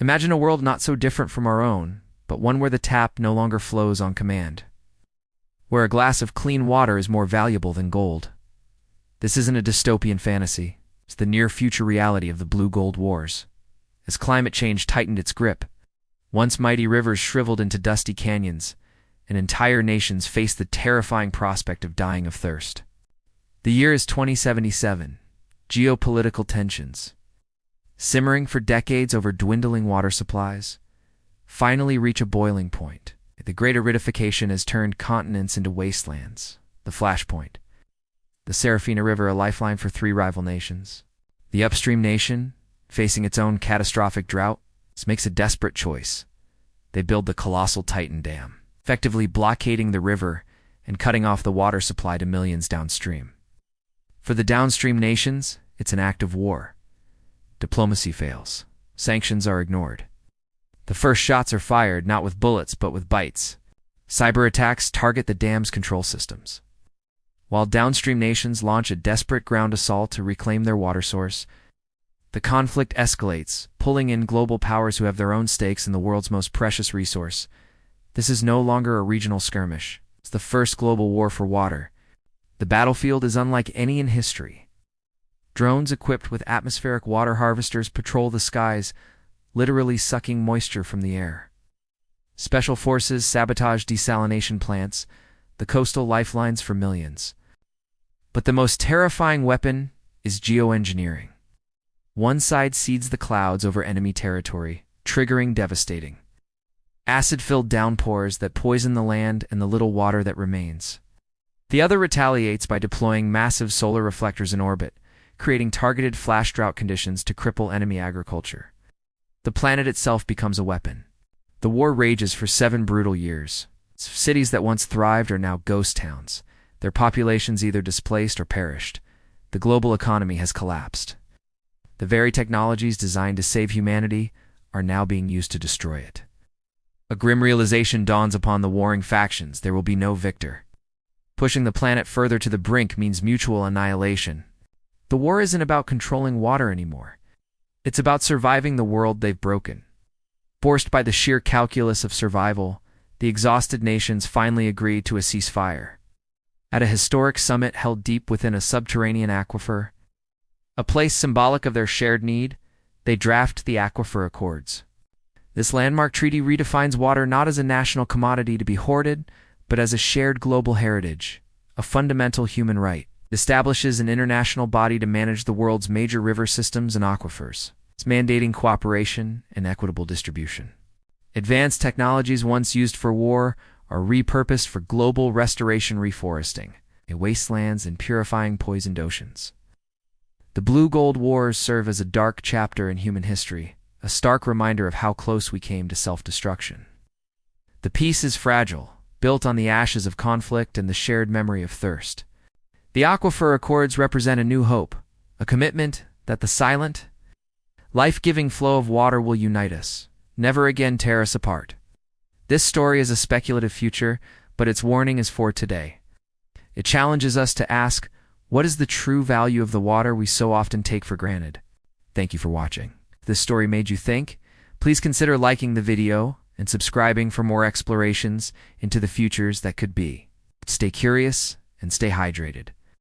Imagine a world not so different from our own, but one where the tap no longer flows on command, where a glass of clean water is more valuable than gold. This isn't a dystopian fantasy. It's the near-future reality of the blue-gold wars. As climate change tightened its grip, once mighty rivers shriveled into dusty canyons, and entire nations faced the terrifying prospect of dying of thirst. The year is 2077. Geopolitical tensions, simmering for decades over dwindling water supplies, finally reach a boiling point. The great aridification has turned continents into wastelands. The flashpoint. The Serafina River, a lifeline for three rival nations. The upstream nation, facing its own catastrophic drought, makes a desperate choice. They build the colossal Titan Dam, effectively blockading the river and cutting off the water supply to millions downstream. For the downstream nations, it's an act of war. Diplomacy fails. Sanctions are ignored. The first shots are fired not with bullets but with bites. Cyber attacks target the dam's control systems. While downstream nations launch a desperate ground assault to reclaim their water source, the conflict escalates, pulling in global powers who have their own stakes in the world's most precious resource. This is no longer a regional skirmish. It's the first global war for water. The battlefield is unlike any in history. Drones equipped with atmospheric water harvesters patrol the skies, literally sucking moisture from the air. Special forces sabotage desalination plants, the coastal lifelines for millions. But the most terrifying weapon is geoengineering. One side seeds the clouds over enemy territory, triggering devastating acid-filled downpours that poison the land and the little water that remains. The other retaliates by deploying massive solar reflectors in orbit, creating targeted flash drought conditions to cripple enemy agriculture. The planet itself becomes a weapon. The war rages for 7 brutal years. Cities that once thrived are now ghost towns. Their populations either displaced or perished. The global economy has collapsed. The very technologies designed to save humanity are now being used to destroy it. A grim realization dawns upon the warring factions: there will be no victor. Pushing the planet further to the brink means mutual annihilation. The war isn't about controlling water anymore. It's about surviving the world they've broken. Forced by the sheer calculus of survival, the exhausted nations finally agreed to a ceasefire. At a historic summit held deep within a subterranean aquifer, a place symbolic of their shared need, they draft the Aquifer Accords. This landmark treaty redefines water not as a national commodity to be hoarded, but as a shared global heritage, a fundamental human right. It establishes an international body to manage the world's major river systems and aquifers. It's mandating cooperation and equitable distribution. Advanced technologies once used for war are repurposed for global restoration reforesting, wastelands and purifying poisoned oceans. The blue-gold wars serve as a dark chapter in human history, a stark reminder of how close we came to self-destruction. The peace is fragile, built on the ashes of conflict and the shared memory of thirst. The Aquifer Accords represent a new hope, a commitment that the silent, life-giving flow of water will unite us, never again tear us apart. This story is a speculative future, but its warning is for today. It challenges us to ask, what is the true value of the water we so often take for granted? Thank you for watching. If this story made you think, please consider liking the video and subscribing for more explorations into the futures that could be. Stay curious and stay hydrated.